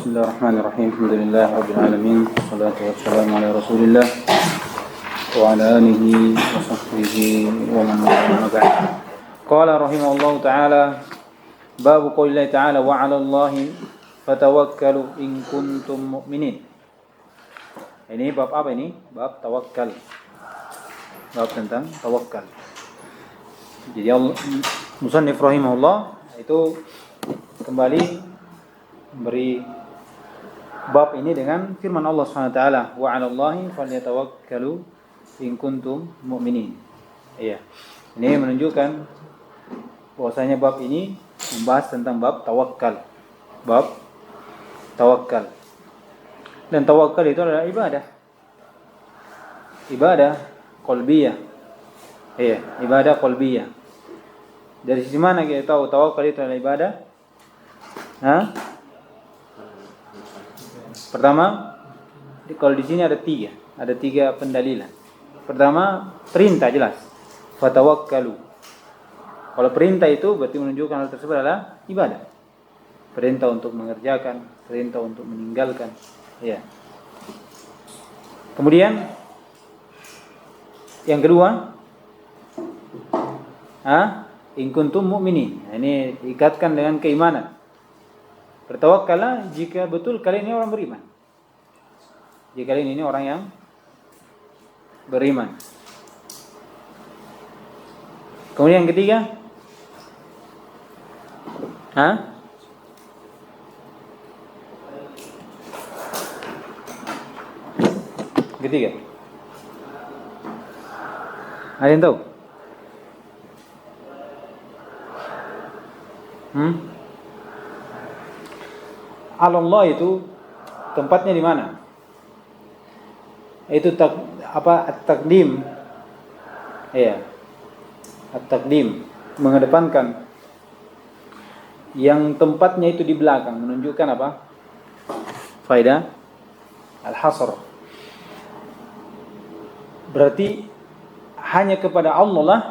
Bismillahirrahmanirrahim. Alhamdulillah rabbil alamin. Wassalatu wassalamu ala Rasulillah wa ala alihi wa sahbihi wa man wala ba'd. Qala rahimahullahu ta'ala bab qoulillahi ta'ala wa 'ala Allahi fatawakkalu in kuntum mu'minin. Ini bab apa ini? Bab tawakkal. Bab tentang tawakkal. Jadi musannif rahimahullah itu kembali memberi bab ini dengan firman Allah Subhanahu wa taala, wa 'alallahi falyatawakkalu in kuntum mu'minin. Iya. Ini menunjukkan bahwasanya bab ini membahas tentang bab tawakkal. Bab tawakkal. Dan tawakkal itu adalah ibadah. Ibadah qalbiyah. Iya, ibadah qalbiyah. Dari sisi mana kita tahu tawakkal itu adalah ibadah? Pertama, kalau di sini ada tiga pendalilan. Pertama, perintah jelas. Fatawakkalu. Kalau perintah itu berarti menunjukkan hal tersebut adalah ibadah. Perintah untuk mengerjakan, perintah untuk meninggalkan. Ya. Kemudian yang kedua, in kuntum mu'minin. Ini diikatkan dengan keimanan. Bertawakkallah jika betul kalian ini orang beriman. Jika kalian ini orang yang beriman. Kemudian yang ketiga, ketiga. Ada yang tahu? Allah itu tempatnya di mana? Itu at-taqdim. Iya. At-taqdim, mengedepankan yang tempatnya itu di belakang, menunjukkan apa? Faedah al-hasr. Berarti hanya kepada Allah lah.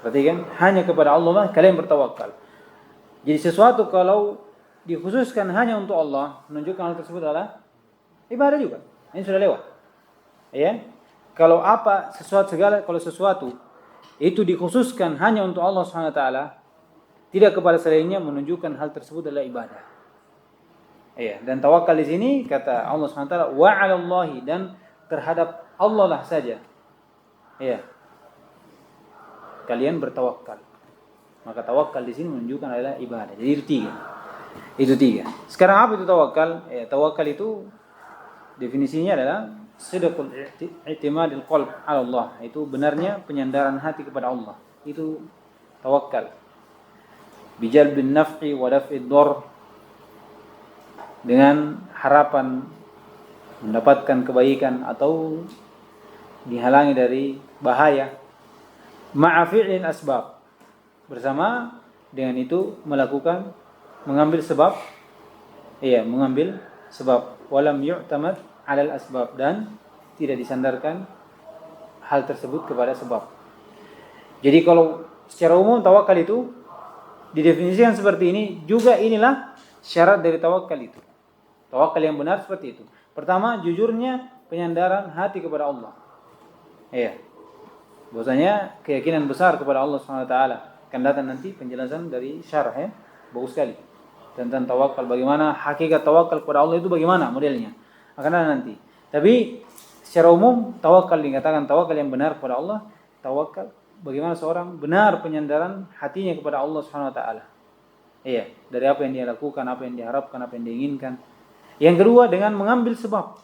Berarti kan hanya kepada Allah lah kalian bertawakal. Jadi sesuatu kalau dikhususkan hanya untuk Allah, menunjukkan hal tersebut adalah ibadah juga. Ini sudah lewat. Ya. Kalau sesuatu itu dikhususkan hanya untuk Allah Subhanahu wa taala, tidak kepada selainnya, menunjukkan hal tersebut adalah ibadah. Ya, dan tawakal di sini kata Allah Subhanahu wa taala wa 'alallahi, dan terhadap Allah lah saja. Ya. Kalian bertawakal. Maka tawakal di sini menunjukkan adalah ibadah. Jadi itu tiga. Sekarang apa itu tawakal? Tawakal itu definisinya adalah sidqul i'timadil qalb 'ala Allah. Itu benarnya penyandaran hati kepada Allah. Itu tawakal. Bijalbin naf'i wa daf'id dhar, dengan harapan mendapatkan kebaikan atau dihalangi dari bahaya. Ma'a fi'lil asbab, bersama dengan itu mengambil sebab. Mengambil sebab. Walam yu'tamad 'alal asbab, dan tidak disandarkan hal tersebut kepada sebab. Jadi kalau secara umum tawakal itu didefinisikan seperti ini, juga inilah syarat dari tawakal itu. Tawakal yang benar seperti itu. Pertama, jujurnya penyandaran hati kepada Allah. Bahwasanya keyakinan besar kepada Allah Subhanahu wa taala. Akan datang nanti penjelasan dari syarah, bagus sekali, tentang tawakal, bagaimana hakikat tawakal kepada Allah itu, bagaimana modelnya. Akan ada nanti. Tapi secara umum tawakal dikatakan tawakal yang benar kepada Allah, tawakal bagaimana seorang benar penyandaran hatinya kepada Allah Subhanahu wa taala. Dari apa yang dia lakukan, apa yang diharapkan, apa yang diinginkan. Yang kedua, dengan mengambil sebab.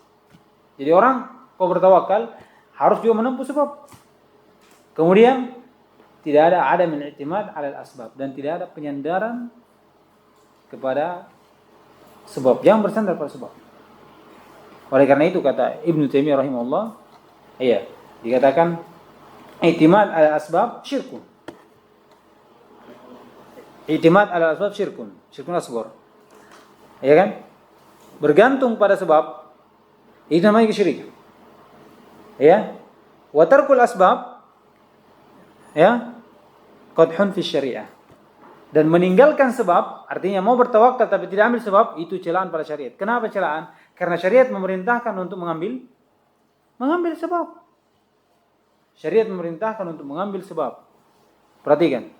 Jadi orang kalau bertawakal harus juga menempuh sebab. Kemudian tidak ada min i'timad 'alal asbab, dan tidak ada penyandaran kepada sebab, yang bersandar pada sebab. Oleh karena itu kata Ibnu Taimiyah rahimahullah, dikatakan i'timad 'alal asbab syirkun. I'timad 'alal asbab syirkun asghar. Ya kan? Bergantung pada sebab itu namanya kesyirikan. Wa tarkul asbab qadhun fi syariah. Dan meninggalkan sebab, artinya mau bertawakal tapi tidak ambil sebab, itu celaan pada syariat. Kenapa celaan? Karena syariat memerintahkan untuk mengambil sebab. Syariat memerintahkan untuk mengambil sebab. Perhatikan.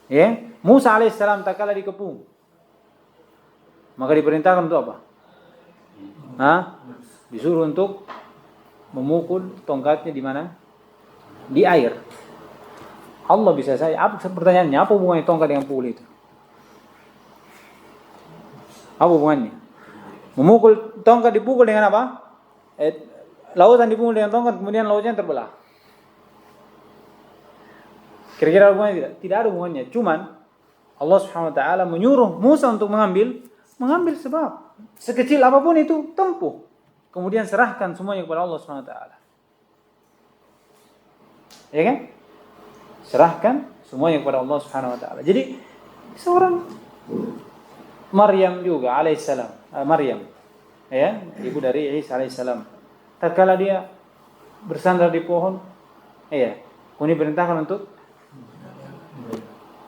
Ya, Musa alaihissalam tak kalah dikepung. Maka diperintahkan untuk apa? Disuruh untuk memukul tongkatnya di mana? Di air. Allah bisa saja. Pertanyaannya, apa hubungannya tongkat dengan pukul itu? Apa hubungannya? Memukul tongkat dipukul dengan apa? Lautan dipukul dengan tongkat, kemudian lautannya terbelah. Kira-kira ada hubungannya tidak? Tidak ada hubungannya. Cuman Allah Subhanahu wa taala menyuruh Musa untuk mengambil sebab. Sekecil apapun itu, tempuh. Kemudian serahkan semuanya kepada Allah Subhanahu wa taala. Ya kan? Serahkan semuanya kepada Allah Subhanahu wa taala. Jadi seorang Maryam juga alaihissalam, Maryam, ya, ibu dari Isa alaihissalam. Tatkala dia bersandar di pohon, kemudian diperintahkan untuk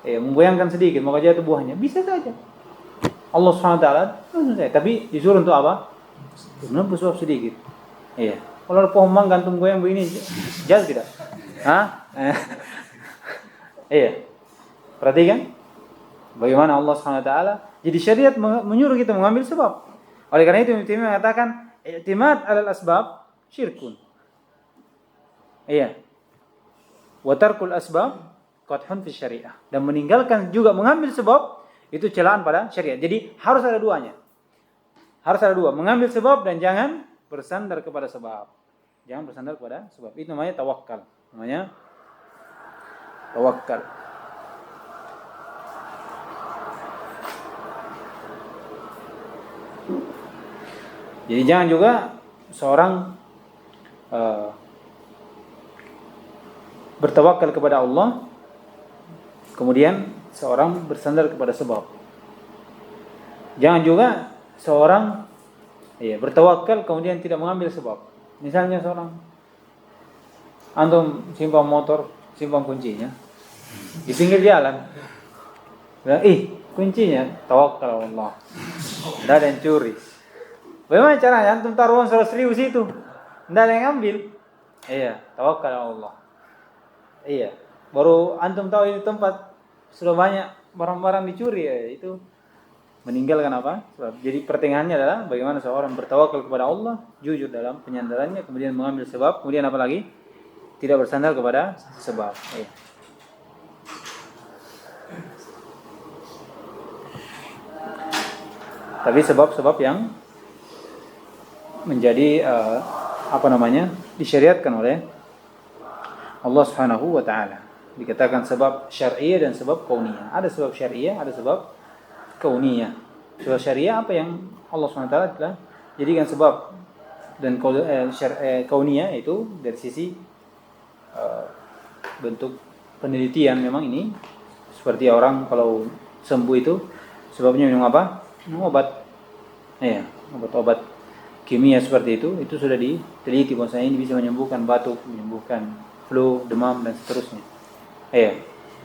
memgoyangkan sedikit, maka jatuh buahnya. Bisa saja. Allah Subhanahu wa taala, tapi disuruh untuk apa? Menembus sebab sedikit. Iya. Kalau pohon mangga gantung goyang begini, jatuh tidak? Iya. Perhatikan bagaimana Allah Subhanahu wa taala. Jadi syariat menyuruh kita mengambil sebab. Oleh karena itu Ibnu Taimiyah mengatakan i'timad 'alal asbab syirkun. Iya. Wa tarkul asbab qadhun fi syariah. Dan meninggalkan juga mengambil sebab itu celaan pada syariat. Jadi harus ada duanya. Harus ada dua, mengambil sebab dan jangan bersandar kepada sebab. Jangan bersandar kepada sebab. Itu namanya tawakal. Namanya tawakal. Jadi jangan juga seorang bertawakal kepada Allah, kemudian seorang bersandar kepada sebab. Jangan juga seorang bertawakal kemudian tidak mengambil sebab. Misalnya seorang antum simpan motor, simpan kuncinya di pinggir jalan. Bilang, kuncinya, tawakal Allah. Tidak ada yang curi. Bagaimana caranya? Antum taruh uang 100.000 situ, tidak ada yang ambil. Iya, tawakal Allah. Iya, baru antum tahu ini tempat sudah banyak barang-barang dicuri, itu meninggalkan apa? Sebab. Jadi pertengahannya adalah bagaimana seorang bertawakal kepada Allah, jujur dalam penyandarannya, kemudian mengambil sebab, kemudian apa lagi? Tidak bersandar kepada sebab. Iya. Tapi sebab-sebab yang menjadi disyariatkan oleh Allah Subhanahu wa taala. Dikatakan sebab syar'iyyah dan sebab kauniyah. Ada sebab syar'iyyah, ada sebab kauniyah. Sebab syariah apa yang Allah Subhanahu wa taala telah jadikan sebab, dan kauniyah itu dari sisi bentuk penelitian. Memang ini seperti orang kalau sembuh itu sebabnya minum apa? Minum obat. Obat-obat kimia seperti itu sudah diteliti bahwasanya ini bisa menyembuhkan batuk, menyembuhkan flu, demam dan seterusnya.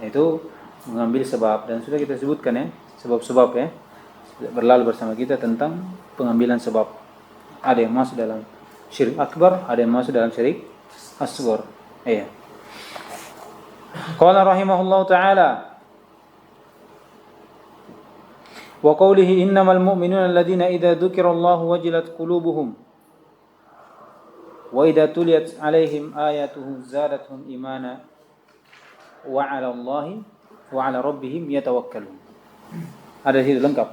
Itu mengambil sebab, dan sudah kita sebutkan sebab-sebab berlalu bersama kita tentang pengambilan sebab. Ada yang masuk dalam syirik akbar, ada yang masuk dalam syirik asghar. Qala rahimahullahu taala wa qawlihi innamal mu'minuna alladhina idza dzukirallahu wajilat qulubuhum wa idza tuliyat 'alaihim ayatuhu zadatuhum imana wa 'ala Allahi wa 'ala rabbihim yatawakkalun. Ada situ lengkap.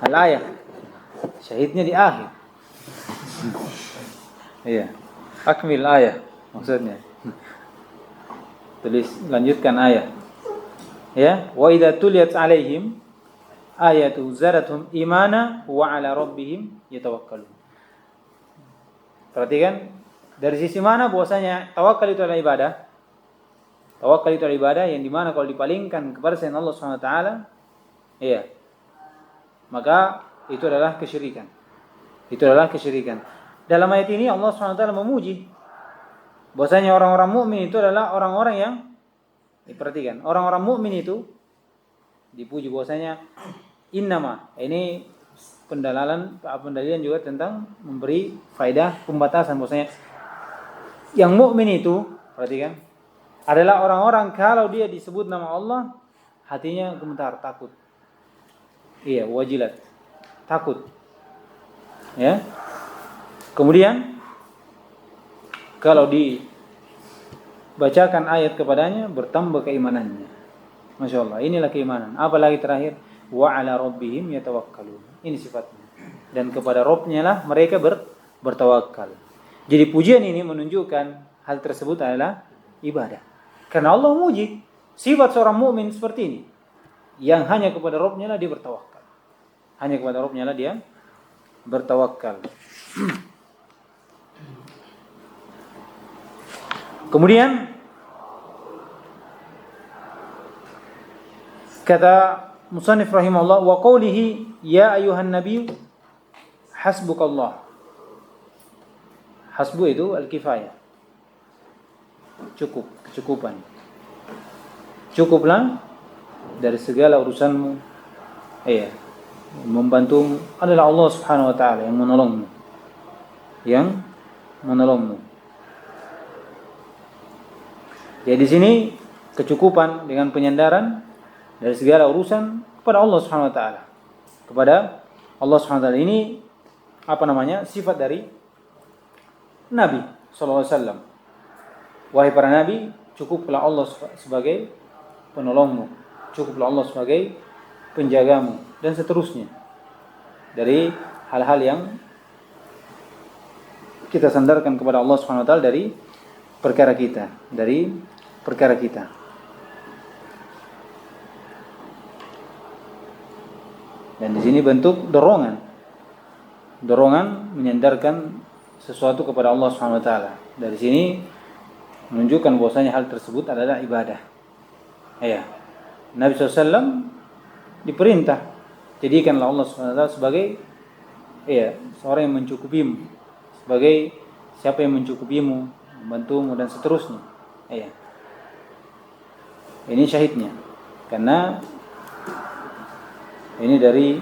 Al-ayah. Syahidnya di akhir. Akmil ayah maksudnya. Tulis, lanjutkan ayat. Wa idza tuliyat 'alaihim ayatu zadatuhum imana wa 'ala rabbihim yatawakkalun. Perhatikan dari sisi mana bahwasanya tawakal itu adalah ibadah. Tawakal itu adalah ibadah yang dimana kalau dipalingkan kepada selain Allah Subhanahu wa taala, maka itu adalah kesyirikan. Itu adalah kesyirikan. Dalam ayat ini Allah Subhanahu wa taala memuji bahwasanya orang-orang mukmin itu adalah orang-orang yang Perhatikan, orang-orang mukmin itu dipuji bahwasanya innama, ini pendalilan juga tentang memberi faedah pembatasan bahwasanya yang mukmin itu, perhatikan, adalah orang-orang kalau dia disebut nama Allah hatinya gemetar, takut. Iya, wajilat, takut. Ya. Kemudian kalau dibacakan ayat kepadanya bertambah keimanannya. Masya Allah, inilah keimanan. Apalagi terakhir, wa ala rabbihim yatawakkalun. Ini sifatnya. Dan kepada Rabb-nya lah mereka bertawakal. Jadi pujian ini menunjukkan hal tersebut adalah ibadah. Karena Allah muji sifat seorang mukmin seperti ini. Yang hanya kepada Rabb-nya lah dia bertawakal. Hanya kepada Rabb-nya lah dia bertawakal. Kemudian kata musannif rahimahullah wa qawlihi ya ayuhan nabiy hasbukallah. Hasbu itu al-kifayah. Cukup, kecukupan. Cukuplah dari segala urusanmu. Iya. Membantumu adalah Allah Subhanahu wa taala yang menolongmu. Yang menolongmu. Jadi di sini kecukupan dengan penyandaran dari segala urusan kepada Allah Subhanahu wa taala. Kepada Allah Subhanahu wa taala ini sifat dari Nabi sallallahu alaihi wasallam. Wahai para nabi, cukuplah Allah sebagai penolongmu, cukuplah Allah sebagai penjagamu dan seterusnya. Dari hal-hal yang kita sandarkan kepada Allah Subhanahu wa taala dari perkara kita. Dan di sini bentuk dorongan menyandarkan sesuatu kepada Allah Subhanahu wa taala. Dari sini menunjukkan bahwasanya hal tersebut adalah ibadah. Ya. Nabi SAW diperintah jadikanlah Allah Subhanahu wa taala sebagai seorang yang mencukupimu, sebagai siapa yang mencukupimu, membantumu dan seterusnya. Ini syahidnya. Karena ini dari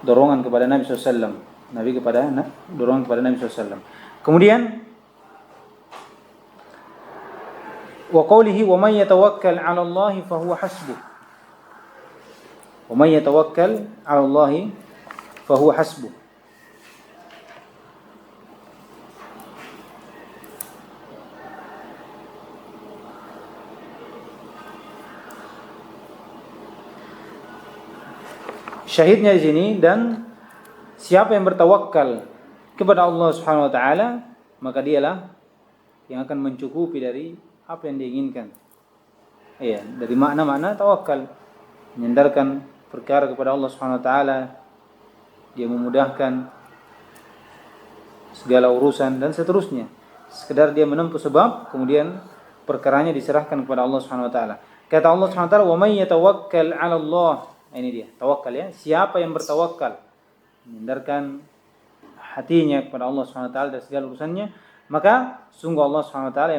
dorongan kepada Nabi SAW. Dorongan kepada Nabi SAW. Kemudian wa qawlihi wa man yatawakkal 'ala Allah fa huwa hasbuh. Wa man yatawakkal 'ala Allah fa huwa hasbuh. Syahidnya di sini, dan siapa yang bertawakal kepada Allah Subhanahu wa taala, maka dialah yang akan mencukupi dari apa yang diinginkan. Dari makna-makna tawakal, menyandarkan perkara kepada Allah Subhanahu wa taala, dia memudahkan segala urusan dan seterusnya. Sekedar dia menempuh sebab, kemudian perkaranya diserahkan kepada Allah Subhanahu wa taala. Kata Allah Subhanahu wa taala, "Wa may yatawakkal 'ala Allah." Ini dia, tawakal ya. Siapa yang bertawakal, menyandarkan hatinya kepada Allah Subhanahu wa taala dan segala urusannya, maka sungguh Allah Subhanahu wa taala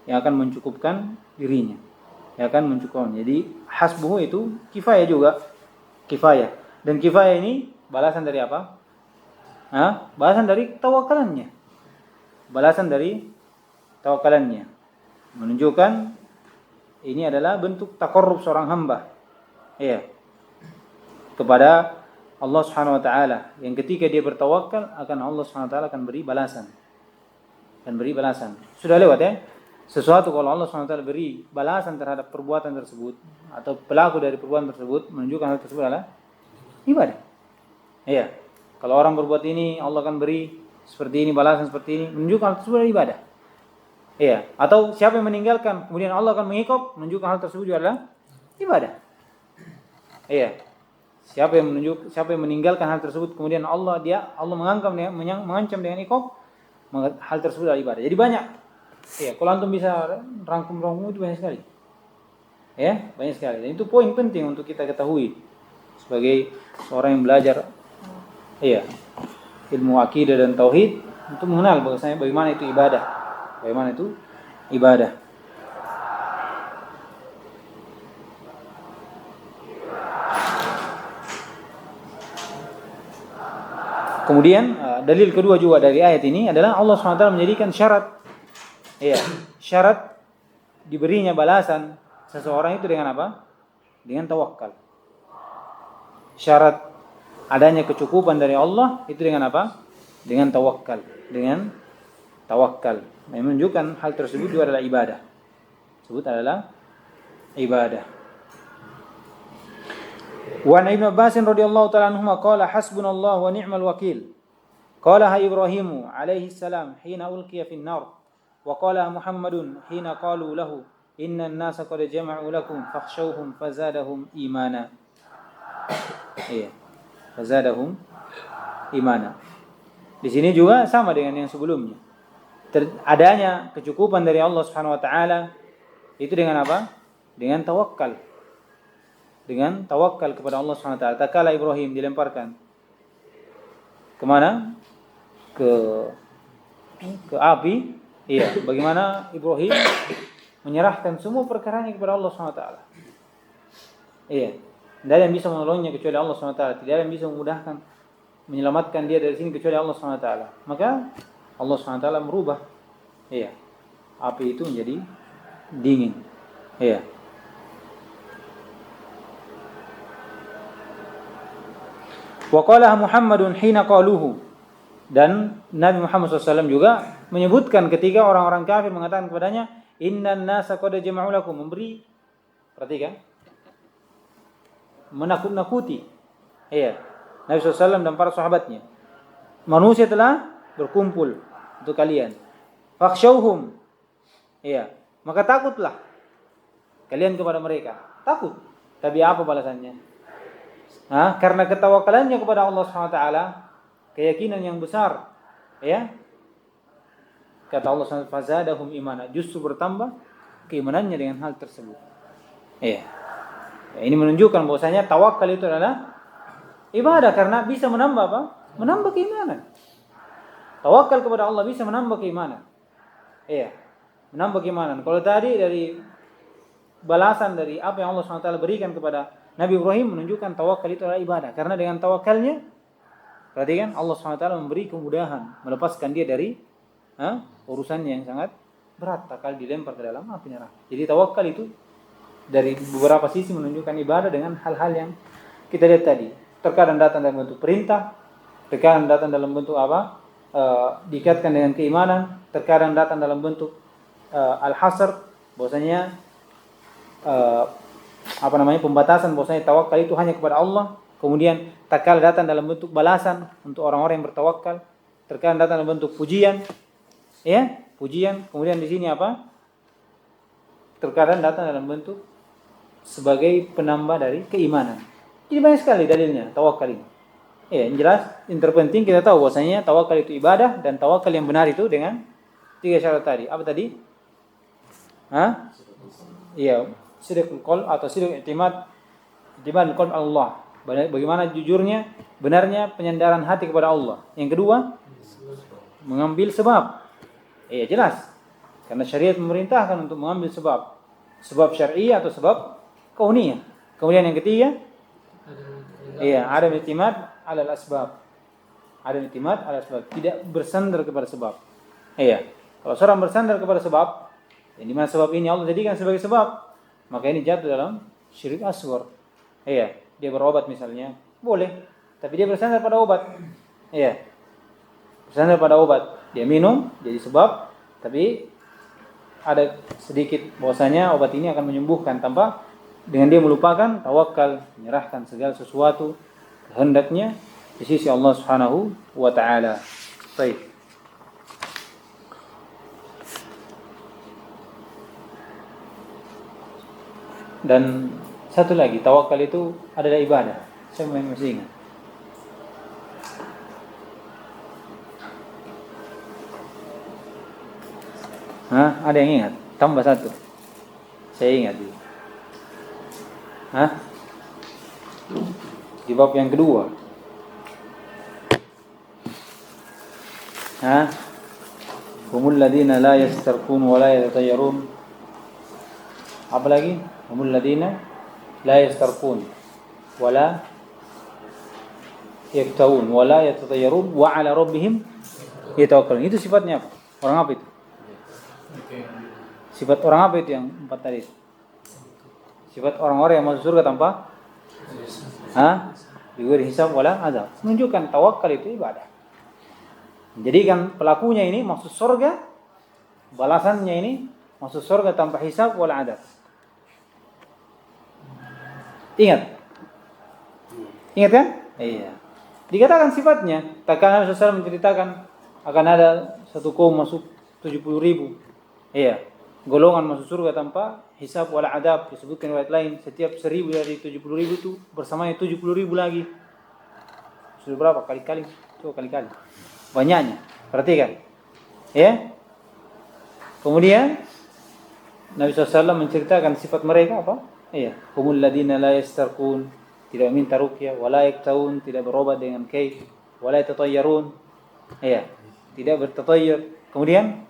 yang akan mencukupkan dirinya. Yang akan mencukupkan. Jadi hasbuhu itu kifayah juga. Kifayah. Dan kifayah ini balasan dari apa? Balasan dari tawakalannya. Balasan dari tawakalannya. Menunjukkan ini adalah bentuk taqarrub seorang hamba. Kepada Allah Subhanahu wa taala, yang ketika dia bertawakal akan Allah Subhanahu wa taala akan beri balasan. Sudah lewat ya. Sesuatu kalau Allah Subhanahu wa taala beri balasan terhadap perbuatan tersebut atau pelaku dari perbuatan tersebut, menunjukkan hal tersebut adalah ibadah. Kalau orang berbuat ini Allah akan beri seperti ini, balasan seperti ini, menunjukkan hal tersebut adalah ibadah. Atau siapa yang meninggalkan kemudian Allah akan mengikop, menunjukkan hal tersebut juga adalah ibadah. Siapa yang meninggalkan hal tersebut kemudian Allah mengancam dengan iqab, maka hal tersebut adalah ibadah. Jadi banyak. Kalau antum bisa rangkum itu banyak sekali. Banyak sekali. Dan itu poin penting untuk kita ketahui sebagai seorang yang belajar ilmu akidah dan tauhid, untuk mengenal bahwasanya bagaimana itu ibadah. Bagaimana itu ibadah. Kemudian dalil kedua juga dari ayat ini adalah Allah SWT menjadikan syarat, syarat diberinya balasan seseorang itu dengan apa? Dengan tawakal. Syarat adanya kecukupan dari Allah itu dengan apa? Dengan tawakal. Dengan tawakal. Menunjukkan hal tersebut juga adalah ibadah. Sebut adalah ibadah. Wa an Ibnu Abbas radhiyallahu ta'ala anhuma qala hasbunallahu wa ni'mal wakil. Qalaha Ibrahim alaihi salam hina ulqiya fin nar wa qala Muhammadun hina qalu lahu innan nasa qad jama'u lakum fakhshawhum fazadahum imana. Fazadahum imana. Di sini juga sama dengan yang sebelumnya. Adanya kecukupan dari Allah Subhanahu wa taala itu dengan apa? Dengan tawakal. Dengan tawakal kepada Allah Subhanahu wa taala. Tatkala Ibrahim dilemparkan kemana? Ke api. Bagaimana Ibrahim menyerahkan semua perkaranya kepada Allah Subhanahu wa taala. Tidak ada yang bisa menolongnya kecuali Allah Subhanahu wa taala. Tidak ada yang bisa memudahkan menyelamatkan dia dari sini kecuali Allah Subhanahu wa taala. Maka Allah Subhanahu wa taala merubah api itu menjadi dingin. Wa qala Muhammadun hina qaluhu, dan Nabi Muhammad SAW juga menyebutkan ketika orang-orang kafir mengatakan kepadanya innan nasa qad jama'u lakum, memberi, perhatikan, menakut-nakuti Nabi SAW dan para sahabatnya, manusia telah berkumpul untuk kalian, fakhshawhum, maka takutlah kalian kepada mereka. Takut, tapi apa balasannya? Karena ketawakalannya kepada Allah SWT, keyakinan yang besar, kata Allah SWT, fazadahum imana, justru bertambah keimanannya dengan hal tersebut. Ini menunjukkan bahwasanya tawakal itu adalah ibadah karena bisa menambah apa? Menambah keimanan. Tawakal kepada Allah bisa menambah keimanan. Menambah keimanan. Kalau tadi dari balasan dari apa yang Allah SWT berikan kepada Nabi Ibrahim menunjukkan tawakal itu adalah ibadah. Karena dengan tawakalnya, perhatikan, Allah SWT memberi kemudahan, melepaskan dia dari urusannya yang sangat berat, takal dilempar ke dalam api neraka. Jadi tawakal itu dari beberapa sisi menunjukkan ibadah dengan hal-hal yang kita lihat tadi. Terkadang datang dalam bentuk perintah, terkadang datang dalam bentuk apa? Dikaitkan dengan keimanan, terkadang datang dalam bentuk al-hasr, bahwasanya pembatasan, bahwasanya tawakal itu hanya kepada Allah. Kemudian tatkala datang dalam bentuk balasan untuk orang-orang yang bertawakal, terkadang datang dalam bentuk pujian, pujian. Kemudian di sini apa? Terkadang datang dalam bentuk sebagai penambah dari keimanan. Jadi banyak sekali dalilnya tawakal ini. Yang jelas, yang terpenting kita tahu bahwasanya tawakal itu ibadah, dan tawakal yang benar itu dengan 3 syarat tadi. Apa tadi? Sidqul qaul atau sidqul i'timad qalb Allah. Bagaimana jujurnya, benarnya penyandaran hati kepada Allah. Yang kedua, mengambil sebab. Jelas. Karena syariat memerintahkan untuk mengambil sebab. Sebab syar'i atau sebab kauniyah. Kemudian yang ketiga, ada i'timad alal asbab. Ada i'timad alal asbab, tidak bersandar kepada sebab. Kalau seorang bersandar kepada sebab, yang dimana sebab ini Allah jadikan sebagai sebab, maka ini jatuh dalam syirik asghar. Dia berobat misalnya, boleh, tapi dia bersandar pada obat. Bersandar pada obat, dia minum jadi sebab, tapi ada sedikit bahwasanya obat ini akan menyembuhkan, tanpa dengan dia melupakan tawakal, menyerahkan segala sesuatu kehendaknya di sisi Allah Subhanahu wa taala. Baik. Dan satu lagi, tawakal itu adalah ibadah. Saya masih ingat. Ada yang ingat? Tambah satu. Saya ingat. Di bab yang kedua. Humul ladina la yastarqun wa la yatatayyarun. Apa lagi? Humul ladina la yastarqun wa la yaktawun wa la yatatayyarun wa ala rabbihim yatawakkalun. Itu sifatnya apa? Orang apa itu? Sifat orang apa itu yang 4 tadi? Sifat orang-orang yang masuk surga tanpa bighairi hisab wala azab. Menunjukkan tawakal itu ibadah. Jadikan pelakunya ini masuk surga, balasannya ini masuk surga tanpa hisab wala azab. Ingat kan? Iya. Dikatakan sifatnya, takkan Nabi SAW menceritakan akan ada satu kaum masuk 70.000. Iya. Golongan masuk surga tanpa hisab wala adab. Disebutkan riwayat lain, setiap 1.000 dari 70.000 itu bersamanya 70.000 lagi. Sudah berapa kali-kali? Coba kali-kali. Banyaknya. Perhatikan. Ya. Kemudian Nabi SAW menceritakan sifat mereka apa? Iya. Humul ladina la yastarqun, tidak minta ruqyah, wala yaktawun, tidak berobat dengan kaif, wala yatatayyarun. Iya. Tidak bertatayyur. Kemudian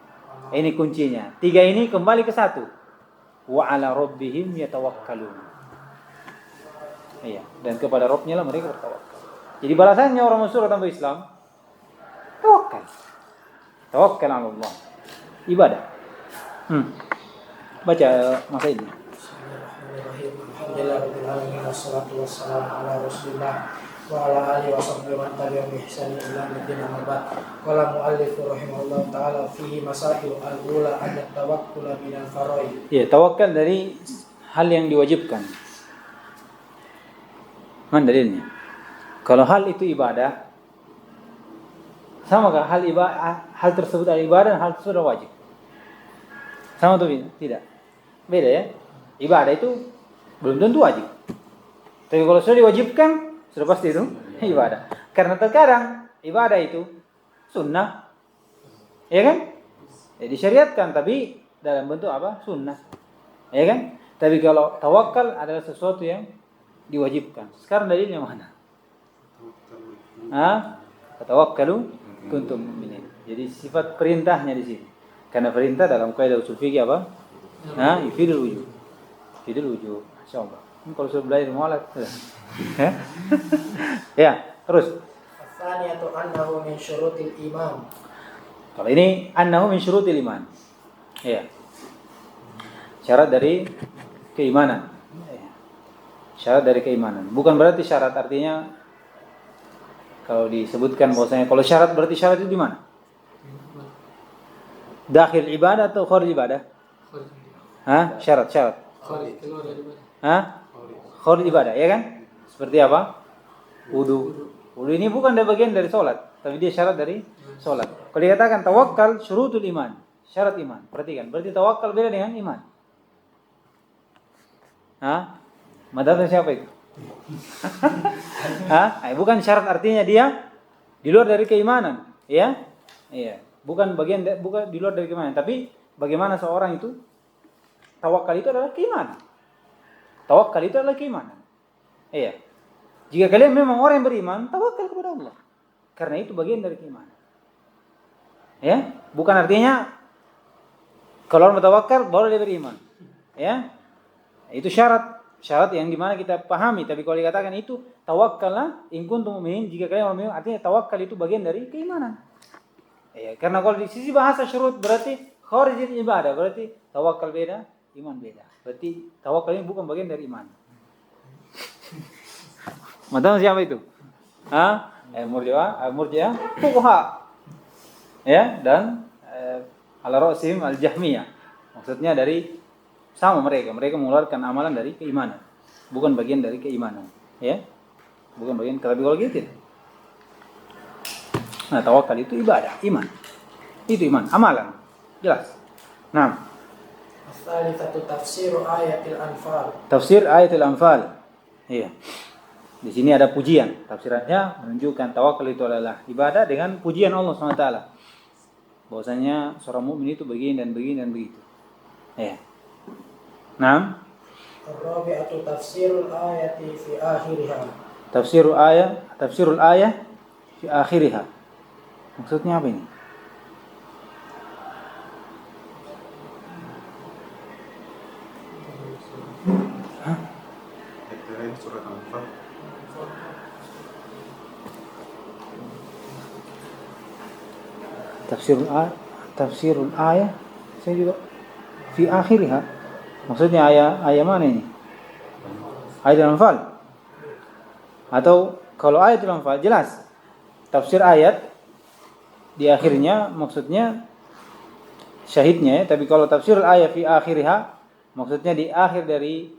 ini kuncinya. 3 ini kembali ke 1. Wa ala rabbihim yatawakkalun. Iya, dan kepada Rabb-nya lah mereka bertawakal. Jadi balasannya orang masuk tanpa Islam, tawakal. Tawakkal ala Allah. Ibadah. Baca masa ini. Bismillahirrahmanirrahim. Alhamdulillahirabbil alamin wassalatu wassalamu ala Rasulillah wa ala alihi wa sahbihi wa tabi'ahum bi ihsan ila yaumil din. Qala muallif rahimahullah taala fihi masail al-ula an tawakkul min al-faraid. Ya, tawakal dari hal yang diwajibkan. Mana dalilnya? Kalau hal itu ibadah, samakah hal tersebut adalah ibadah dan hal tersebut adalah wajib? Sama atau tidak? Beda ya. Ibadah itu belum tentu wajib. Tapi kalau sudah diwajibkan, sudah pasti itu ibadah. Karena terkadang ibadah itu sunnah, ya kan? Ya, disyariatkan, tapi dalam bentuk apa? Sunnah, ya kan? Tapi kalau tawakal adalah sesuatu yang diwajibkan. Sekarang dalilnya mana? Tawakkalu kuntum mu'minin. Jadi sifat perintahnya di sini. Karena perintah dalam kaidah usul fikih apa? Yufidul wujub. Yufidul wujub. Masyaallah. Kalau sudah belajar mualat sudah. Ya, terus. Tsaniyatu annahu min syurutil iman. Kalau ini annahu min syurutil iman. Ya. Syarat dari keimanan. Syarat dari keimanan. Bukan berarti syarat, artinya kalau disebutkan bahwasanya kalau syarat berarti syarat itu di mana? Dakhil ibadah atau kharij ibadah? Syarat. Kharij ibadah, ya kan? Seperti apa? Wudu. Wudu ini bukan bagian dari sholat, tapi dia syarat dari sholat. Kalau dikatakan tawakal syurutul iman, syarat iman. Perhatikan, berarti tawakal beda dengan iman. Madhabnya siapa itu? Bukan syarat, artinya dia di luar dari keimanan, ya? Iya. Bukan di luar dari keimanan, tapi bagaimana seorang itu tawakal itu adalah keimanan. Tawakal itu adalah keimanan. Iya. Jika kalian memang orang yang beriman, tawakal kepada Allah. Karena itu bagian dari keimanan. Ya, bukan artinya kalau orang bertawakal baru dia beriman. Ya. Itu syarat yang dimana kita pahami. Tapi kalau dikatakan itu tawakkallah in kuntum mu'minin, jika kalian orang beriman, artinya tawakal itu bagian dari keimanan. Ya, karena kalau di sisi bahasa syurut berarti kharijil ibadah, berarti tawakal beda, iman beda. Berarti tawakal ini bukan bagian dari iman. Madam siapa itu? Murji'ah, fuqaha. Ya, dan ala ra'sihim al-Jahmiyah. Maksudnya dari sama mereka mengeluarkan amalan dari keimanan, bukan bagian dari keimanan, ya. Bukan bagian, tapi kalau gitu. Nah, tawakal itu ibadah, iman. Itu iman, amalan. Jelas. Nah, As-salifatu tafsiru ayatil anfal. Tafsir ayatil anfal. Iya. Di sini ada pujian. Tafsirannya menunjukkan tawakal itu adalah ibadah dengan pujian Allah SWT. Bahwasanya seorang mukmin itu begini dan begini dan begitu. Iya. Nah, Ar-rabi'atu tafsirul ayati fi akhiriha. Tafsirul ayah fi akhiriha. Maksudnya apa ini? Tafsirul ayah saya juga fi akhirha. Maksudnya ayat mana ini? Ayat Al-Anfal. Atau kalau ayat Al-Anfal jelas tafsir ayat di akhirnya maksudnya syahidnya ya. Tapi kalau tafsir ayat fi akhirha maksudnya di akhir dari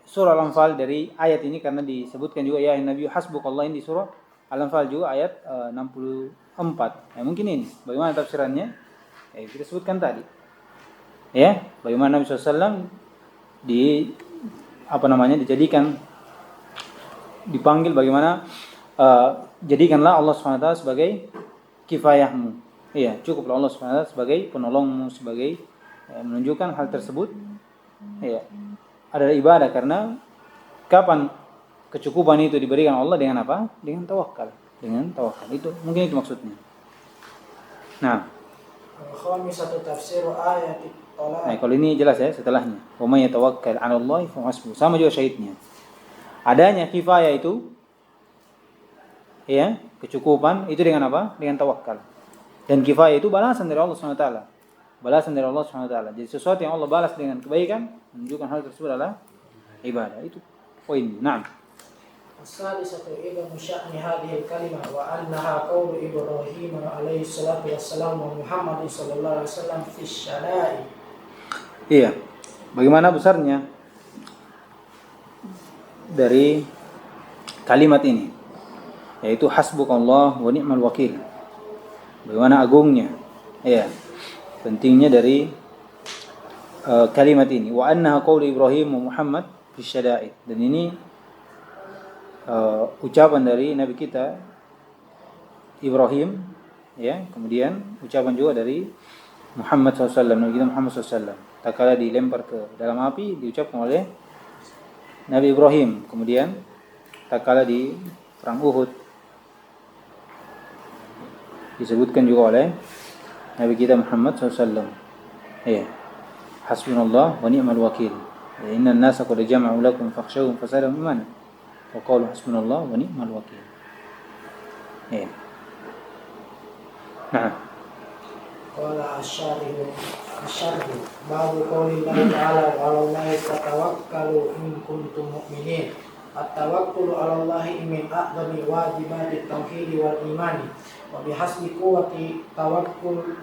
surah Al-Anfal dari ayat ini, karena disebutkan juga ya Nabi hasbukallah di surah Al-Anfal juga ayat 64. Ya, mungkin ini bagaimana tafsirannya? Ya, kita sebutkan tadi. Ya, bagaimana Nabi SAW dijadikan, dipanggil bagaimana jadikanlah Allah SWT sebagai kifayahmu. Iya, cukuplah Allah SWT sebagai penolongmu, sebagai menunjukkan hal tersebut. Iya, adalah ibadah, karena kapan kecukupan itu diberikan Allah dengan apa? Dengan tawakal. Dengan tawakal. Itu mungkin itu maksudnya. Nah, Khamisatu tafsir ayat nah, kalau ini jelas ya setelahnya. Wa may yatawakkal 'ala Allah fa hasbuh. Sama juga syahidnya. Adanya kifayah itu ya, kecukupan itu dengan apa? Dengan tawakal. Dan kifayah itu balasan dari Allah Subhanahu wa taala. Balasan dari Allah Subhanahu wa taala. Jadi sesuatu yang Allah balas dengan kebaikan menunjukkan hal tersebut adalah ibadah. Itu poin. Naam. As-salisatu ibnu sya'ni hadhihi al-kalimah wa annaha qawlu Ibrahim alaihi salatu wassalam wa Muhammad sallallahu alaihi wasallam fi syara'i. Iya. Bagaimana besarnya dari kalimat ini, yaitu hasbukallah wa ni'mal wakil. Bagaimana agungnya, ya, pentingnya dari kalimat ini. Wa annaha qawlu Ibrahim wa Muhammad fi syara'i. Dan ini ucapan dari Nabi kita Ibrahim, ya, kemudian ucapan juga dari Muhammad SAW, Nabi kita Muhammad SAW. Tak kala dilempar ke dalam api diucapkan oleh Nabi Ibrahim. Kemudian tak kala di perang Uhud disebutkan juga oleh Nabi kita Muhammad SAW. Ya, hasbunallah wa ni'mal wakil. Inna an-nasa qad jama'u lakum fakhshawhum fazadahum imanan. Wa qalu hasbunallah wa ni'mal wakil. Ya. Nah. Qala asy-syarih babu qoulillahi ta'ala wa 'alallahi fatawakkalu in kuntum mu'minin. At-tawakkulu 'alallahi min a'dhami wajibatit tauhid wal iman. Wa bihasbi quwwati tawakkul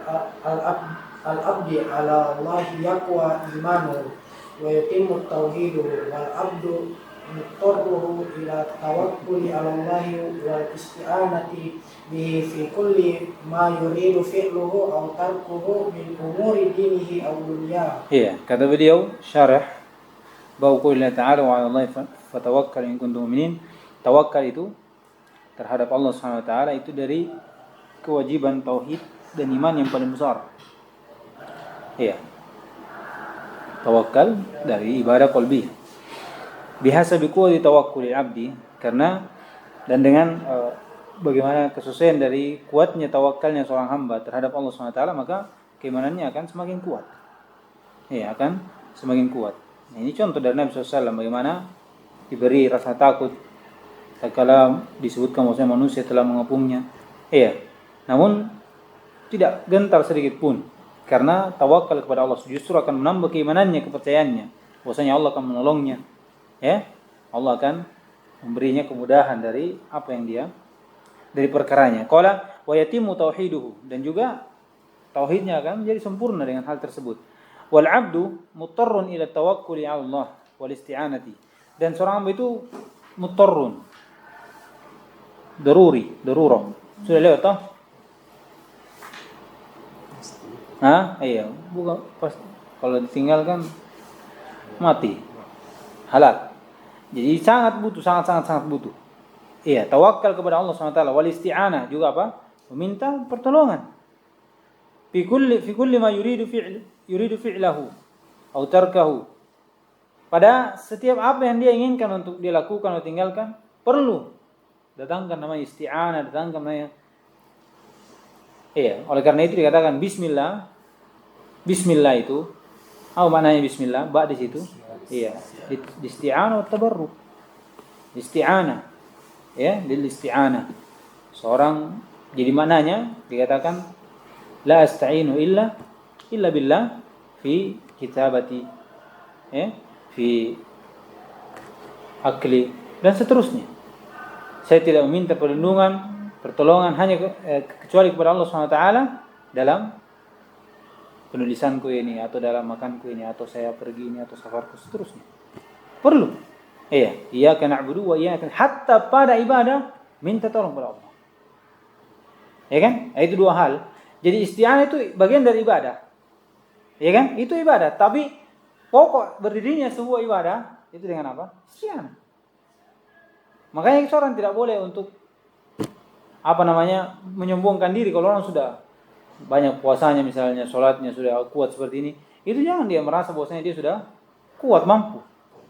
al-abdi 'ala Allahi yaqwa imanuhu wa yutimmu tauhiduhu wal 'abdu mutarruhu ila tawakkuli 'ala Allahi wal isti'anati bihi fi kulli ma yuridu fi'luhu aw tarkuhu min umuri dinihi aw dunya. Iya, kata beliau syarah bahwa qul ta'ala wa 'ala Allahi fatawakkal in kuntum mu'minin. Tawakal itu terhadap Allah Subhanahu wa taala itu dari kewajiban tauhid dan iman yang paling besar. Iya. Tawakal dari ibadah qalbi. Bihasabi quwwati tawakkulil 'abdi, karena dan dengan bagaimana kesesuaian dari kuatnya tawakalnya seorang hamba terhadap Allah Subhanahu wa taala, maka keimanannya akan semakin kuat. Ya, akan semakin kuat. Nah, ini contoh dari Nabi SAW bagaimana diberi rasa takut tatkala disebutkan bahwasanya manusia telah mengepungnya. Iya. Namun tidak gentar sedikit pun, karena tawakal kepada Allah justru akan menambah keimanannya, kepercayaannya bahwasanya Allah akan menolongnya. Ya, Allah akan memberinya kemudahan dari apa yang dia dari perkaranya. Qala wa yatimu tauhiduhu, dan juga tauhidnya akan menjadi sempurna dengan hal tersebut. Wal 'abdu mutarrun ila tawakkuli 'ala Allah wal isti'anati, dan seorang hamba itu mutarrun, darurah. Sudah lewat toh? Iya, bukan pas kalau ditinggalkan mati. Halak. Jadi sangat butuh, sangat butuh. Iya, tawakal kepada Allah SWT. Wal isti'anah juga apa? Meminta pertolongan. Fi kulli ma yuridu fi'lahu atau tarkahu. Pada setiap apa yang dia inginkan untuk dia lakukan atau tinggalkan, perlu datangkan namanya isti'anah, datangkan namanya. Iya, oleh karena itu dikatakan bismillah. Bismillah itu apa maknanya bismillah? Ba di situ. Iya, isti'anah wa tabarruk. Isti'anah. Ya, lil isti'anah. Seorang jadi maknanya dikatakan la asta'inu illa billah fi kitabati, ya, fi akli dan seterusnya. Saya tidak meminta pertolongan hanya kecuali kepada Allah SWT dalam penulisanku ini, atau dalam makanku ini, atau saya pergi ini, atau safarku seterusnya. Perlu. Iya, iyyaka na'budu wa iyyaka, hatta pada ibadah minta tolong kepada Allah. Ya kan? Itu dua hal. Jadi isti'anah itu bagian dari ibadah. Ya kan? Itu ibadah, tapi pokok berdirinya sebuah ibadah itu dengan apa? Isti'anah. Makanya seorang tidak boleh untuk menyombongkan diri. Kalau orang sudah banyak puasanya misalnya, sholatnya sudah kuat seperti ini, itu jangan dia merasa bahwasanya dia sudah kuat, mampu.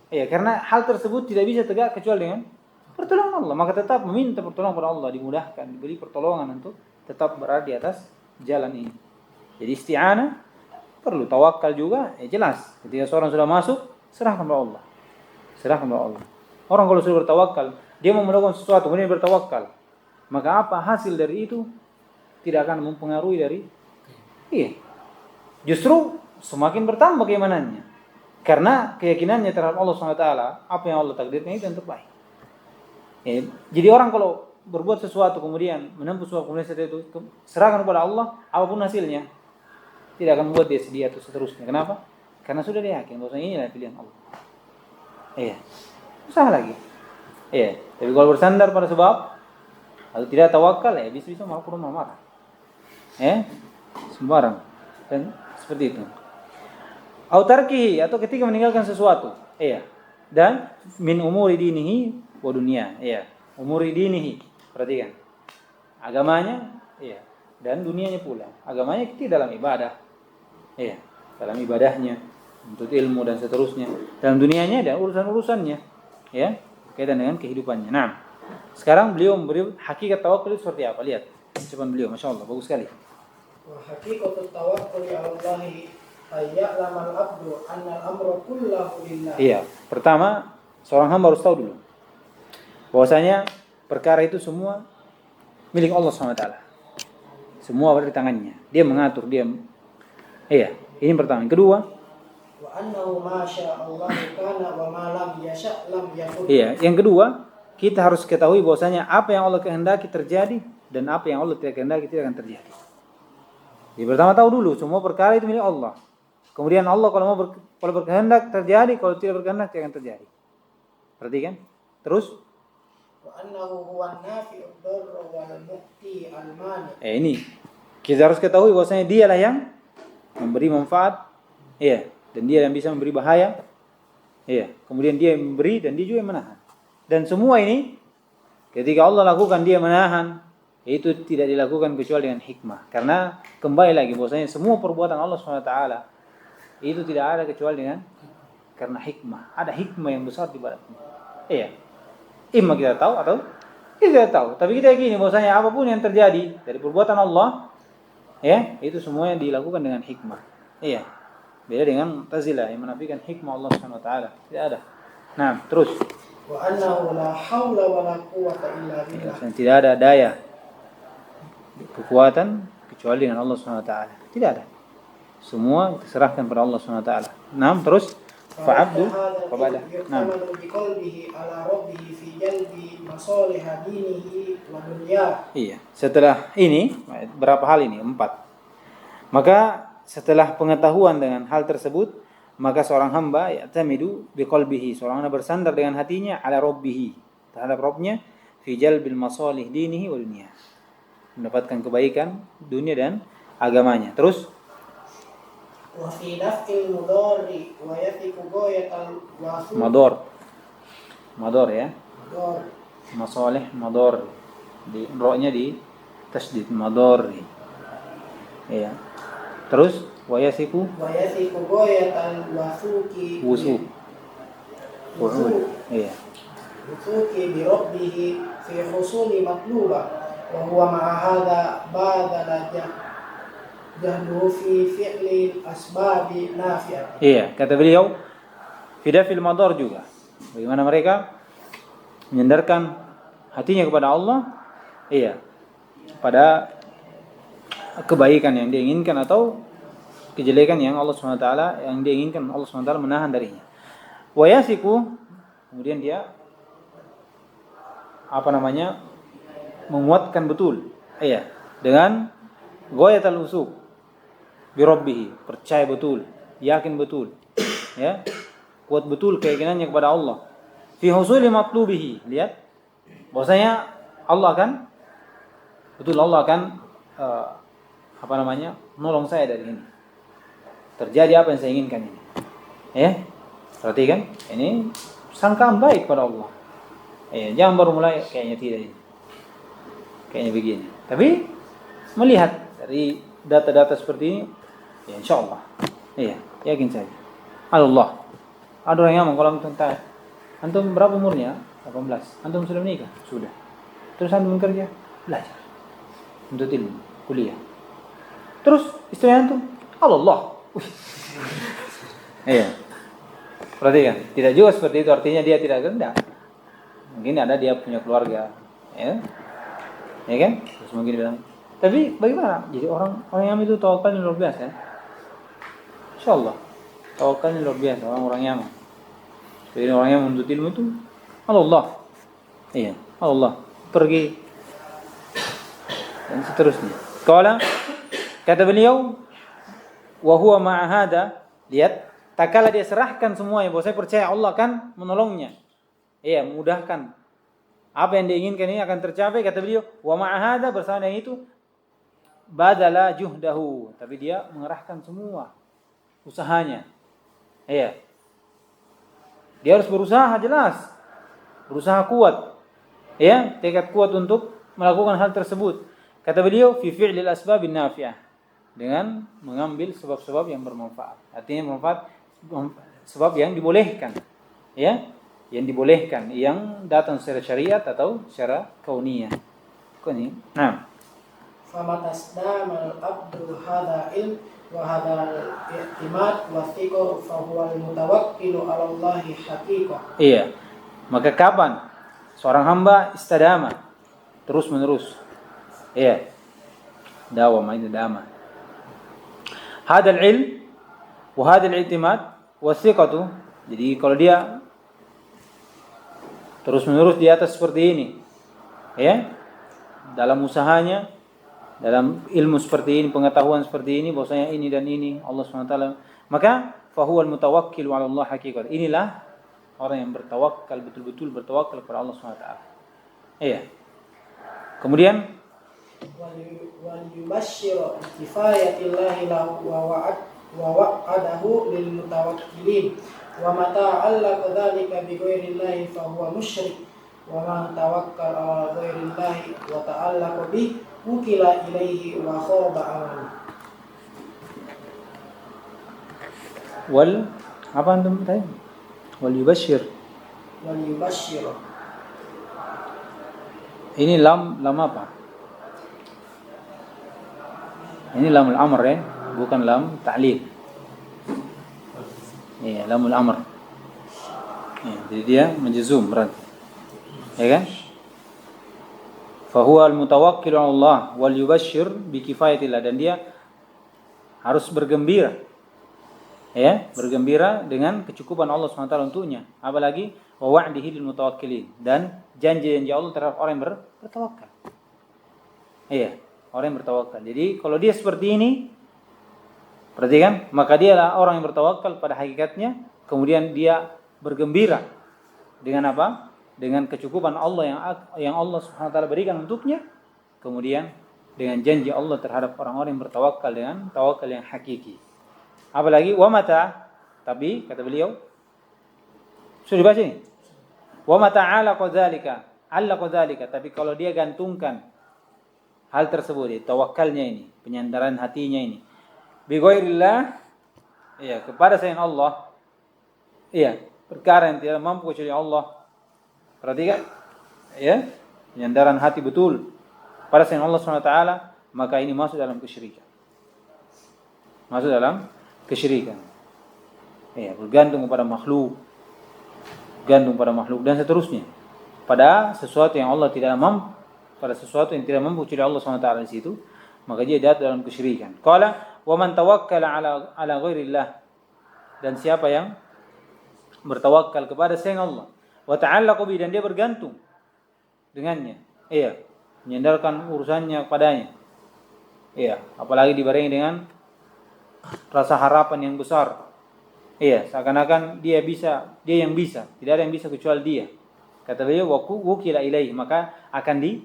Ya, karena hal tersebut tidak bisa tegak kecuali dengan pertolongan Allah. Maka tetap meminta pertolongan kepada Allah, dimudahkan, diberi pertolongan untuk tetap berada di atas jalan ini. Jadi isti'anah perlu, tawakal juga, jelas. Ketika seorang sudah masuk, serahkan kepada Allah. Serahkan kepada Allah. Orang kalau sudah bertawakal, dia mau melakukan sesuatu, kemudian bertawakal, maka apa hasil dari itu tidak akan mempengaruhi dari, justru semakin bertambah keimanannya. Karena keyakinannya terhadap Allah SWT, apa yang Allah takdirkan itu yang terbaik. Jadi orang kalau berbuat sesuatu kemudian menempuh sesuatu kemudian setelah itu serahkan kepada Allah, apapun hasilnya tidak akan membuat dia sedih atau seterusnya. Kenapa? Karena sudah dia yakin bahwa ini adalah pilihan Allah. Usaha lagi. Tapi kalau bersandar pada sebab atau tidak tawakal, bisa-bisa malah kurang marah. Sembarang. Dan seperti itu. Autarkihi, atau ketika meninggalkan sesuatu. Dan min umuri dinihi wa dunia. Umuri dinihi. Perhatikan. Agamanya, dan dunianya pula. Agamanya tidak dalam ibadah. Dalam ibadahnya, untuk ilmu dan seterusnya. Dalam dunianya dan urusan-urusannya. Berkaitan dengan kehidupannya. Nah, sekarang beliau memberi hakikat tawakul itu seperti apa? Lihat. Ucapan beliau, Masya Allah, bagus sekali. Wa haqiqatu tawakkuli 'ala Allahi ayya'lamal abdu anna al-amra kullahu lillah. Pertama, seorang hamba harus tahu dulu bahwasanya perkara itu semua milik Allah SWT. Semua berada di tangannya. Dia mengatur, ini pertama. Yang kedua, wa annahu ma syaa Allah kana wa ma lam yasha' lam yakun. Yang kedua, kita harus ketahui bahwasanya apa yang Allah kehendaki terjadi dan apa yang Allah tidak kehendaki tidak akan terjadi. Jadi pertama tahu dulu semua perkara itu milik Allah. Kemudian Allah kalau berkehendak terjadi, kalau tidak berkehendak tidak akan terjadi. Perhatikan. Terus wa annahu huwan nafi'ud darra wal mu'ti al-mani. Ini kita harus ketahui bahwasanya dialah yang memberi manfaat, dan dia yang bisa memberi bahaya, kemudian dia yang memberi dan dia juga yang menahan. Dan semua ini ketika Allah lakukan, dia menahan, itu tidak dilakukan kecuali dengan hikmah. Karena kembali lagi bahwasanya semua perbuatan Allah SWT itu tidak ada kecuali dengan karena hikmah. Ada hikmah yang besar di baliknya. Imma kita tahu atau kita tidak tahu. Tapi kita yakini bahwasanya apapun yang terjadi dari perbuatan Allah, itu semuanya dilakukan dengan hikmah. Beda dengan Mu'tazilah yang menafikan hikmah Allah Subhanahu wa taala. Tidak ada. Nah, terus Wa annahu la haula wa la quwwata illa billah. Tidak ada daya kekuatan kecuali dengan Allah Subhanahu wa taala. Tidak ada. Semua diserahkan pada Allah Subhanahu wa taala. Nah, terus fa'abdu kepada. Nah, biqalbihi ala rabbih fi jalbi masalih dinihi wa dunya. Setelah ini berapa hal ini? 4. Maka setelah pengetahuan dengan hal tersebut, maka seorang hamba ya'tamidu biqalbihi, seorang hamba bersandar dengan hatinya ala rabbih, terhadap Rabbnya, fi jalbil masalih dinihi wa dunya, mendapatkan kebaikan dunia dan agamanya. Terus wa fi daf'il mudari wa yathiqu ghayatal wasu. Mador ya. Mador. Masalih mador. Di ro-nya di tasdid mador. Terus wayasiku ghayatal wasuki. Wusuk. Wusuki bi rabbih fi husuli matluba wa huwa ma'a hadha badala jahdu fi fi'li asbabi nafi'ah. Kata beliau fidafil madar juga. Bagaimana mereka menyandarkan hatinya kepada Allah, iya, pada kebaikan yang dia inginkan atau kejelekan yang Allah SWT yang dia inginkan, Allah SWT menahan darinya. Wa yasiku, kemudian dia menguatkan betul, iya, dengan ghayatul usuk bi rabbih, percaya betul, yakin betul, ya, kuat betul keyakinannya kepada Allah. Fi husuli matlubihi, lihat bahwasanya Allah akan menolong saya dari ini. Terjadi apa yang saya inginkan ini. Ya. Perhatikan, ini sangkaan baik pada Allah. Jangan baru mulai kayaknya tidak ini. Kayaknya begini. Tapi melihat dari data-data seperti ini, ya insyaallah. Iya, yakin saja. Allah. Ada orang yang kalau antum tanya, antum berapa umurnya? 18. Antum sudah menikah? Sudah. Terus antum bekerja? Belajar. Untuk ilmu, kuliah. Terus istri antum? Allah. Iya. Perhatikan, tidak juga seperti itu artinya dia tidak rendah. Mungkin ada dia punya keluarga, ya. Ya kan? Terus mungkin bilang, tapi bagaimana? Jadi orang yang itu tawakalnya luar biasa. Insyaallah. Tawakalnya luar biasa orang yang jadi orang yang menuntut ilmu itu Allah. Iya, Allah. Pergi dan seterusnya. Kata beliau, wa huwa ma'a hada, lihat, tak kala dia serahkan semuanya, bahwa saya percaya Allah akan menolongnya. Iya, memudahkan. Apa yang dia inginkan ini akan tercapai, kata beliau, wa ma'a hada, bersama dengan itu, badala juhdahu, tapi dia mengerahkan semua usahanya. Iya. Dia harus berusaha jelas. Berusaha kuat. Ya, tekad kuat untuk melakukan hal tersebut. Kata beliau, fi fi'lil asbabin nafi'ah, dengan mengambil sebab-sebab yang bermanfaat. Artinya sebab yang dibolehkan. Ya, yang dibolehkan, yang datang secara syariat atau secara kauniyah. Nah, famatasdamal abdu hadha ilm wa hadha i'timad wa thiqah fa huwa al-mutawakkilu 'ala Allah haqiqah. Iya. Maka kapan seorang hamba istadama terus menerus, iya, dawama ini dama, hadal ilm wa hadal i'timad wa thiqatu. Jadi kalau dia terus menerus di atas seperti ini, ya, dalam usahanya, dalam ilmu seperti ini, pengetahuan seperti ini, bahwasanya ini dan ini Allah SWT, maka fahuwal mutawakkilu 'ala Allah haqiqatan. Inilah orang yang bertawakal, betul-betul bertawakal kepada Allah SWT. Iya. Kemudian wal yubashshir kifayatillahi lahu wa wa'adahu lil mutawakkilin wa mata 'allaqa dzalika bi ghairillahi fa huwa musyrik wa man tawakkala 'ala ghairillahi wa ta'allaqa bi ukila ilaihi wa khaba amal. Wal apa antum tadi? Wal yubashshir. Ini lam apa? Ini lamul amr, ya, bukan lam ta'lil. Iya, lamul amr. Ya, jadi dia menjazum berarti. Ya kan? Fahuwa al-mutawakkilu 'ala Allah wal yubashshir bi kifayatillah, dan dia harus bergembira. Ya, bergembira dengan kecukupan Allah SWT untuknya. Apalagi wa wa'dihi lil mutawakkilin, dan janji-janji Allah terhadap orang yang bertawakal. Iya, orang yang bertawakal. Jadi kalau dia seperti ini, perhatikan, maka dia adalah orang yang bertawakal pada hakikatnya. Kemudian dia bergembira dengan apa? Dengan kecukupan Allah yang Allah SWT berikan untuknya. Kemudian dengan janji Allah terhadap orang-orang yang bertawakal dengan tawakal yang hakiki. Apalagi wa mata, tapi kata beliau, sudah dibaca ini. Wa mata 'allaqa dzalika, tapi kalau dia gantungkan hal tersebut, tawakalnya ini, penyandaran hatinya ini, bi ghairillah, iya, kepada selain Allah, iya, perkara yang tidak mampu kecuali Allah. Perhatikan, ya, penyandaran hati betul pada selain Allah SWT, maka ini masuk dalam kesyirikan. Masuk dalam kesyirikan. Ya, bergantung kepada makhluk, gantung pada makhluk dan seterusnya. pada sesuatu yang Allah tidak mampu, pada sesuatu yang tidak mampu kecuali Allah SWT di situ, maka dia jatuh dalam kesyirikan. Qala wa man tawakkala ala ghairillah, dan siapa yang bertawakal kepada selain Allah, wa ta'allaqa bi, dan dia bergantung dengannya, iya, menyandarkan urusannya kepadanya, iya, apalagi dibarengi dengan rasa harapan yang besar, iya, seakan-akan dia yang bisa, tidak ada yang bisa kecuali dia. Kata beliau, wa wukila ilaihi, maka akan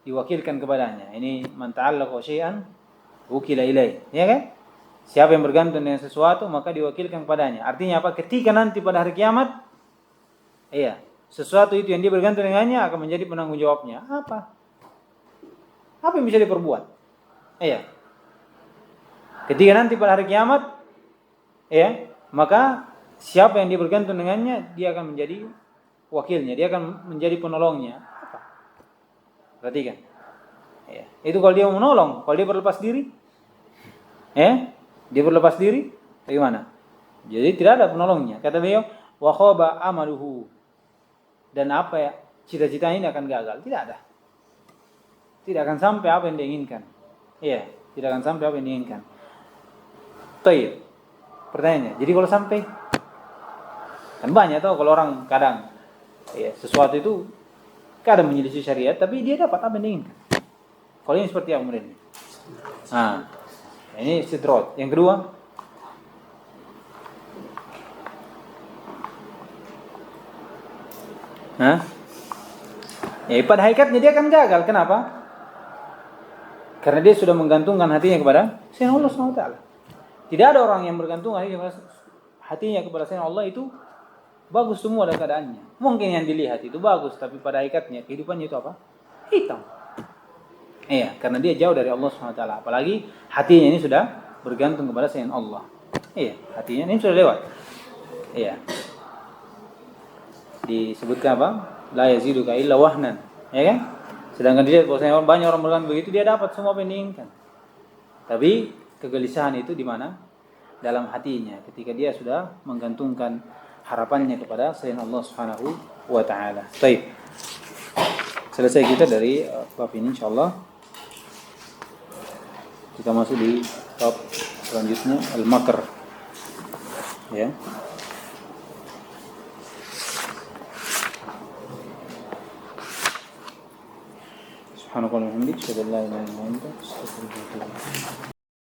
diwakilkan kepadanya. Ini man ta'allaqa syai'an wukila ilaihi, ya kan? Siapa yang bergantung dengan sesuatu maka diwakilkan kepadanya. Artinya apa? Ketika nanti pada hari kiamat, iya, sesuatu itu yang dia bergantung dengannya akan menjadi penanggung jawabnya. Apa yang bisa diperbuat? Iya. Ketika nanti pada hari kiamat, iya, maka siapa yang dia bergantung dengannya, dia akan menjadi wakilnya, dia akan menjadi penolongnya. Apa? Perhatikan. Iya. Itu kalau dia mau menolong, kalau dia berlepas diri, dia berlepas diri, bagaimana? Jadi tidak ada penolongnya. Kata beliau, wa khaba amaluhu, dan apa ya, cita-cita ini akan gagal. Tidak ada. Tidak akan sampai apa yang diinginkan. Iya, tidak akan sampai apa yang diinginkan. Baik. Pertanyaannya, jadi kalau sampai, kan banyak tau kalau orang kadang, ya, sesuatu itu kadang menyelisih syariat, tapi dia dapat apa yang diinginkan. Kalau ini seperti apa kemudian? Nah, ini sidrot. Yang kedua, ya, pada hakikatnya dia akan gagal. Kenapa? Karena dia sudah menggantungkan hatinya kepada selain Allah SWT. Tidak ada orang yang bergantung hatinya kepada selain Allah itu bagus semua dalam keadaannya. Mungkin yang dilihat itu bagus, tapi pada hakikatnya kehidupannya itu apa? Hitam. Iya, karena dia jauh dari Allah SWT. Apalagi hatinya ini sudah bergantung kepada selain Allah. Iya, hatinya ini sudah lewat. Iya. Disebutkan apa? La yaziduka illa wahnan. Ya kan? Sedangkan dia bahwasanya banyak orang bergantung begitu, dia dapat semua apa yang diinginkan. Tapi kegelisahan itu di mana? Dalam hatinya, ketika dia sudah menggantungkan harapannya kepada selain Allah Subhanahu wa taala. Baik. Selesai kita dari bab ini insyaallah. Kita masuk di bab selanjutnya, al-makr. Ya. Subhanakallahumma wa bihamdika, asyhadu an la ilaha illa anta, astaghfiruka wa atubu ilaik.